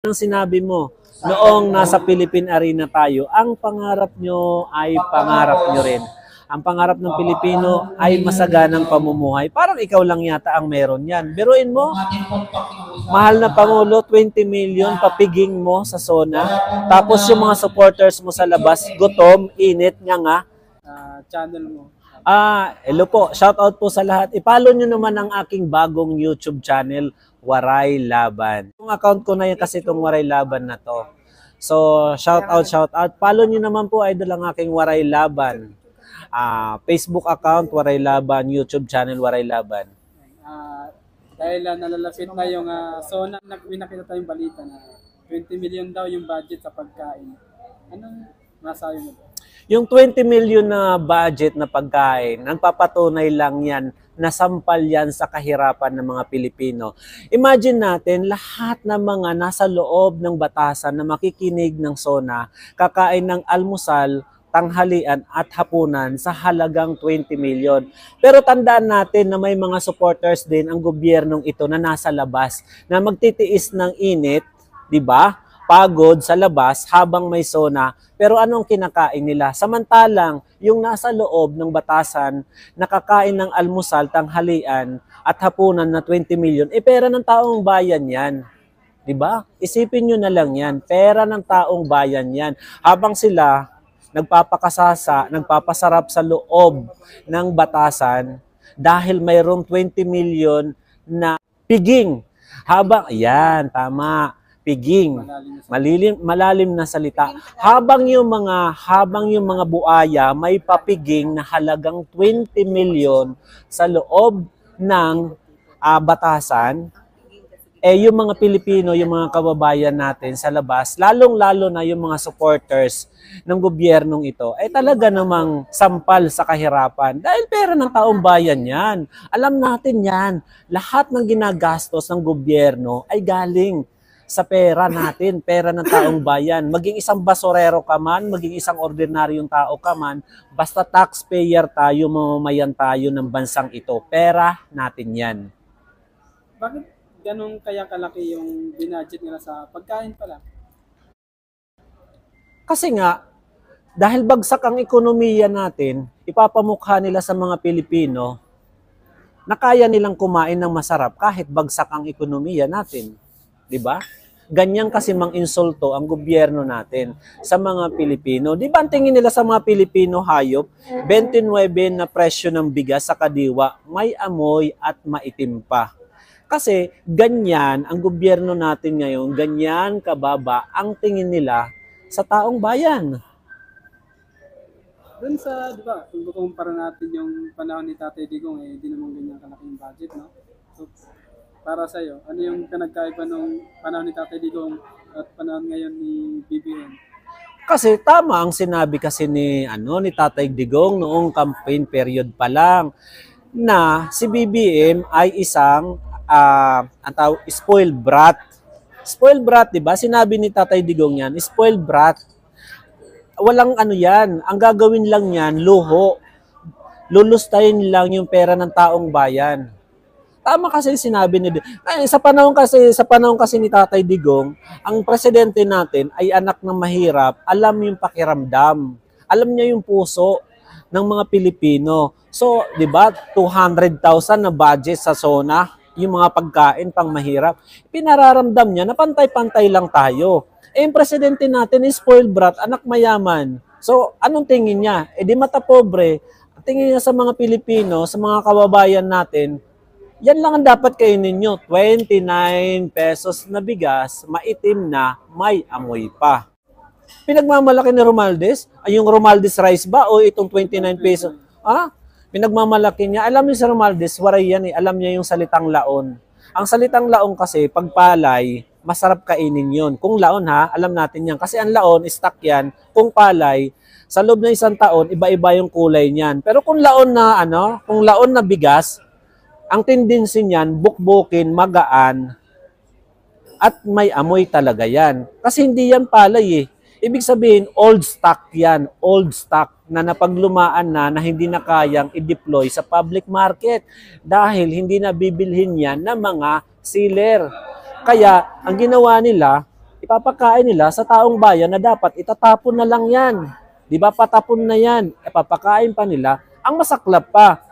Ang sinabi mo, noong nasa Philippine Arena tayo, ang pangarap nyo ay pangarap nyo rin. Ang pangarap ng Pilipino ay masaganang pamumuhay. Parang ikaw lang yata ang meron yan. Biruin mo, mahal na Pangulo, 20 million, papiging mo sa SONA. Tapos yung mga supporters mo sa labas, gutom, init, nga. Channel mo. Hello po. Shout out po sa lahat. I-follow nyo naman ang aking bagong YouTube channel, Waray Laban. Yung account ko na yan kasi itong Waray Laban na to. So, shout out. Follow nyo naman po, idol, ang aking Waray Laban. Facebook account, Waray Laban. YouTube channel, Waray Laban. Dahil nalalapit na yung SONA, nakita tayong balita na 20 million daw yung budget sa pagkain. Anong masabi mo? Yung 20 million na budget na pagkain, ang papatunay lang yan, nasampal yan sa kahirapan ng mga Pilipino. Imagine natin, lahat ng mga nasa loob ng batasan na makikinig ng SONA, kakain ng almusal, tanghalian at hapunan sa halagang 20 million. Pero tandaan natin na may mga supporters din ang gobyernong ito na nasa labas, na magtitiis ng init, di ba? Pagod sa labas habang may SONA, pero anong kinakain nila? Samantalang yung nasa loob ng batasan, nakakain ng almusal, tanghalian at hapunan na 20 million, pera ng taong bayan yan. Diba? Isipin nyo na lang yan, pera ng taong bayan yan. Habang sila nagpapakasasa, nagpapasarap sa loob ng batasan dahil mayroong 20 million na piging. Ayan, tama. Piging, malalim na salita. Habang yung mga buaya may papiging na halagang 20 million sa loob ng batasan, yung mga Pilipino, yung mga kababayan natin sa labas, lalong-lalo na yung mga supporters ng gobyernong ito, talaga namang sampal sa kahirapan. Dahil pera ng taong bayan yan. Alam natin yan. Lahat ng ginagastos ng gobyerno ay galing sa pera natin, pera ng taong bayan. Maging isang basurero ka man, maging isang ordinaryong tao ka man, basta taxpayer tayo, mamamayan tayo ng bansang ito, pera natin yan. Bakit ganun kaya kalaki yung binudget nila sa pagkain pala? Kasi nga, dahil bagsak ang ekonomiya natin, ipapamukha nila sa mga Pilipino na kaya nilang kumain ng masarap kahit bagsak ang ekonomiya natin. Diba? Ganyan kasi mang-insulto ang gobyerno natin sa mga Pilipino. Di ba ang tingin nila sa mga Pilipino hayop? 29 na presyo ng bigas sa kadiwa, may amoy at maitim pa. Kasi ganyan ang gobyerno natin ngayon, ganyan kababa ang tingin nila sa taong bayan. Doon sa, di ba, kung kukumpara natin yung panahon ni Tatay Digong, hindi naman ganyan kalaking budget, no? So, para sa'yo, ano yung pinagkaiba nung panahon ni Tatay Digong at panahon ngayon ni BBM? Kasi tama ang sinabi kasi ni Tatay Digong noong campaign period pa lang na si BBM ay isang spoiled brat. Spoiled brat, 'di ba? Sinabi ni Tatay Digong yan, spoiled brat. Walang yan. Ang gagawin lang niyan, luho. Lulustayin lang yung pera ng taong bayan. Tama kasi sinabi ni sa panahon kasi ni Tatay Digong, ang presidente natin ay anak ng mahirap, alam yung pakiramdam. Alam niya yung puso ng mga Pilipino. So, 'di ba, 200,000 na budget sa SONA, yung mga pagkain pang mahirap. Pinararamdam niya na pantay-pantay lang tayo. Yung presidente natin is spoiled brat, anak mayaman. So, anong tingin niya? Di mata pobre. Tingin niya sa mga Pilipino, sa mga kababayan natin, yan lang ang dapat kainin nyo. 29 pesos na bigas, maitim na, may amoy pa. Pinagmamalaki ni Romualdez? Ay yung Romualdez rice ba o itong 29 pesos? Pinagmamalaki niya. Alam niyo si Romualdez, waray yan Alam niya yung salitang laon. Ang salitang laon kasi, pagpalay, masarap kainin yun. Kung laon alam natin yan. Kasi ang laon, stock yan. Kung palay, sa loob ng isang taon, iba-iba yung kulay niyan. Pero kung laon na bigas, ang tendency niyan, bukbukin, magaan, at may amoy talaga yan. Kasi hindi yan palay Ibig sabihin, old stock yan. Old stock na napaglumaan na hindi na kayang i-deploy sa public market. Dahil hindi na bibilhin yan ng mga sealer. Kaya, ang ginawa nila, ipapakain nila sa taong bayan na dapat itatapon na lang yan. Di ba? Patapon na yan. Ipapakain pa nila. Ang masaklap pa.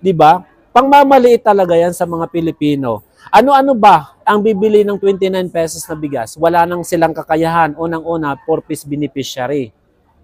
Di ba? Pangmamaliit talaga yan sa mga Pilipino. Ano-ano ba ang bibili ng 29 pesos na bigas? Wala nang silang kakayahan. Unang-una, 4-piece beneficiary.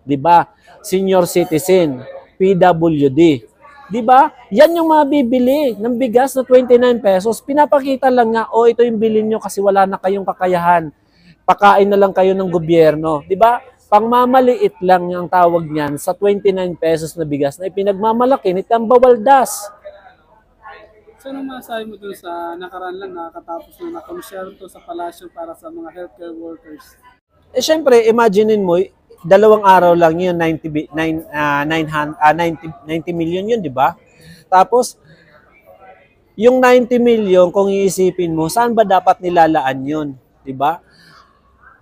Di ba? Senior citizen, PWD. Di ba? Yan yung mabibili ng bigas na 29 pesos. Pinapakita lang nga, ito yung bilhin nyo kasi wala na kayong kakayahan. Pakain na lang kayo ng gobyerno. Di ba? Pangmamaliit lang ang tawag niyan sa 29 pesos na bigas na ipinagmamalaki ni Tambawaldas. So, anong masasabi mo dun sa nakaraan lang nakakatapos na nakonsyerto sa palasyo para sa mga healthcare workers? Syempre, imaginein mo, 2 araw lang yun, 90 million yun, di ba? Tapos, yung 90 million, kung iisipin mo, saan ba dapat nilalaan yun? Di ba?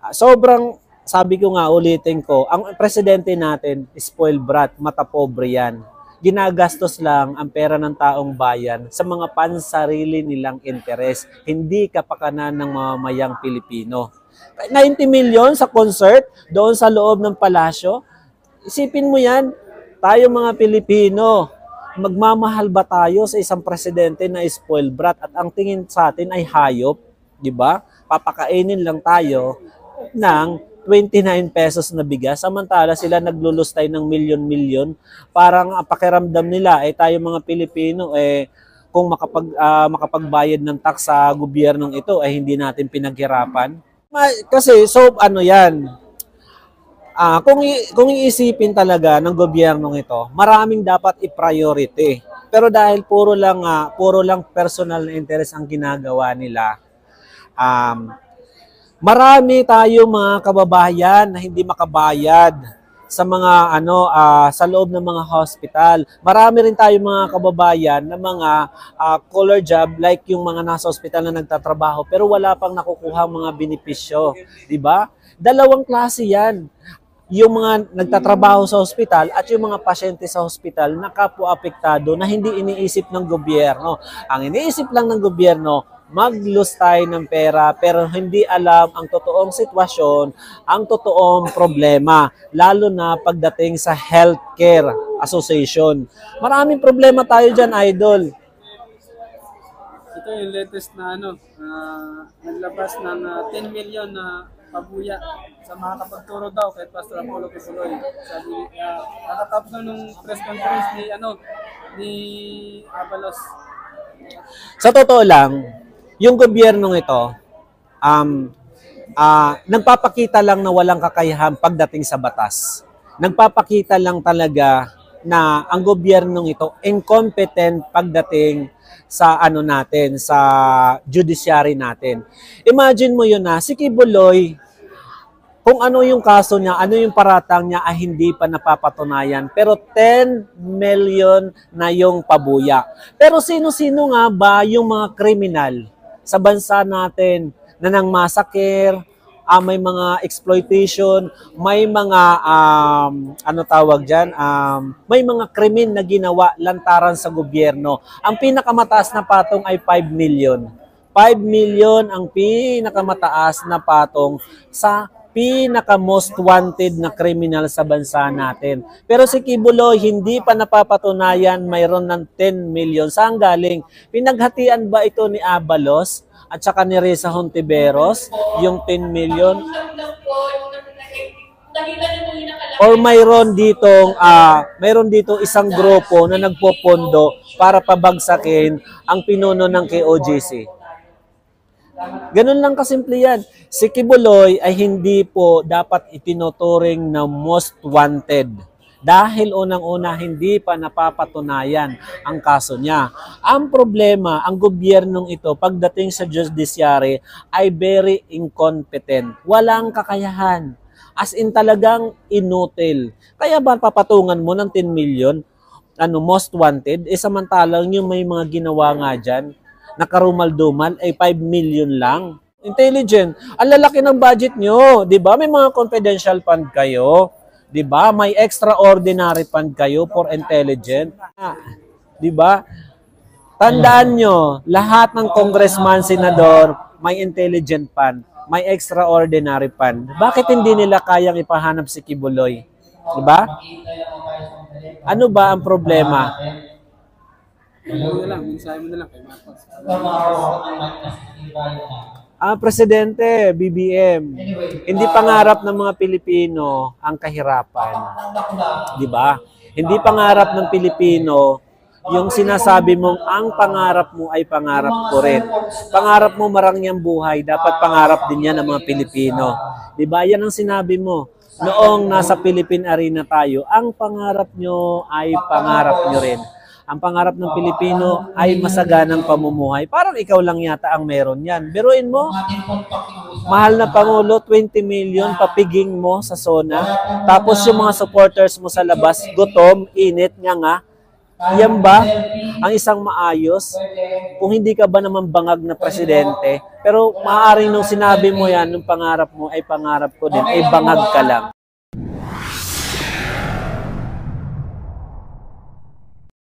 Sobrang, sabi ko nga, ulitin ko, ang presidente natin, spoiled brat, mata pobre yan. Ginagastos lang ang pera ng taong bayan sa mga pansarili nilang interes, hindi kapakanan ng mamamayang Pilipino. 90 million sa concert doon sa loob ng palasyo. Isipin mo yan, tayo mga Pilipino, magmamahal ba tayo sa isang presidente na spoiled brat at ang tingin sa atin ay hayop, di ba? Papakainin lang tayo ng 29 pesos na bigas, samantala sila naglulustay ng milyon-milyon. Parang pakiramdam nila, tayo mga Pilipino, kung makapagbayad ng tax sa gobyernong ito, hindi natin pinaghirapan. Kasi, ano yan, kung iisipin talaga ng gobyernong ito, maraming dapat i-priority. Pero dahil puro lang personal na interest ang ginagawa nila, marami tayo mga kababayan na hindi makabayad sa mga sa loob ng mga hospital. Marami rin tayo mga kababayan na mga color job like yung mga nasa hospital na nagtatrabaho pero wala pang nakukuha mga benepisyo, di ba? Dalawang klase 'yan. Yung mga nagtatrabaho sa hospital at yung mga pasyente sa hospital na kapwa-apektado na hindi iniisip ng gobyerno. Ang iniisip lang ng gobyerno, mag-lustay ng pera pero hindi alam ang totoong sitwasyon, ang totoong problema, lalo na pagdating sa healthcare association. Maraming problema tayo dyan, idol. Ito yung latest na naglabas ng 10 million na pabuya sa mga kapagturo daw kay Pastor Apollo Quezoloy. Sabi, nakatapos na nung press conference ni Abalos. Sa totoo lang, yung gobyernong ito, nagpapakita lang na walang kakayahan pagdating sa batas. Nagpapakita lang talaga na ang gobyernong ito incompetent pagdating sa sa judiciary natin. Imagine mo yun si Kibuloy, kung ano yung kaso niya, ano yung paratang niya ay hindi pa napapatunayan. Pero 10 million na yung pabuya. Pero sino-sino nga ba yung mga kriminal sa bansa natin na nang massacre, may mga exploitation, may mga may mga krimen na ginawa lantaran sa gobyerno. Ang pinakamataas na patong ay 5 million. 5 million ang pinakamataas na patong sa pinaka-most wanted na kriminal sa bansa natin. Pero si Kibuloy, hindi pa napapatunayan mayroon ng 10 million. Saan galing? Pinaghatian ba ito ni Abalos at saka ni Risa Hontiveros, yung 10 million? Or mayroon dito isang grupo na nagpopondo para pabagsakin ang pinuno ng KOJC? Ganun lang kasimple yan. Si Kibuloy ay hindi po dapat itinuturing na most wanted dahil unang-una hindi pa napapatunayan ang kaso niya. Ang problema, ang gobyernong ito pagdating sa judiciary ay very incompetent. Walang kakayahan. As in talagang inutil. Kaya ba papatungan mo ng 10 million most wanted? Samantalang yung may mga ginawa nga dyan, nakarumal-dumal ay 5 million lang. Intelligent. Ang lalaki ng budget nyo, 'di ba? May mga confidential fund kayo, 'di ba? May extraordinary fund kayo for intelligent. 'Di ba? Tandaan nyo, lahat ng congressman, senador, may intelligent fund. may extraordinary fund. Bakit hindi nila kayang ipahanap si Kibuloy? Diba? Ano ba ang problema? Ano na lang, mensahe mo na lang kay Marcos. Presidente, BBM, hindi pangarap ng mga Pilipino ang kahirapan. Di ba? Hindi pangarap ng Pilipino yung sinasabi mong ang pangarap mo ay pangarap ko rin. Pangarap mo marangyang buhay, dapat pangarap din yan ng mga Pilipino. Di ba? Yan ang sinabi mo. Noong nasa Philippine Arena tayo, ang pangarap nyo ay pangarap nyo rin. Ang pangarap ng Pilipino ay masaganang pamumuhay. Parang ikaw lang yata ang meron yan. Biruin mo, mahal na Pangulo, 20 million, papiging mo sa SONA. Tapos yung mga supporters mo sa labas, gutom, init, nga. Yan ba ang isang maayos? Kung hindi ka ba naman bangag na presidente, pero maaaring nung sinabi mo yan, nung pangarap mo ay pangarap ko din, ay bangag ka lang.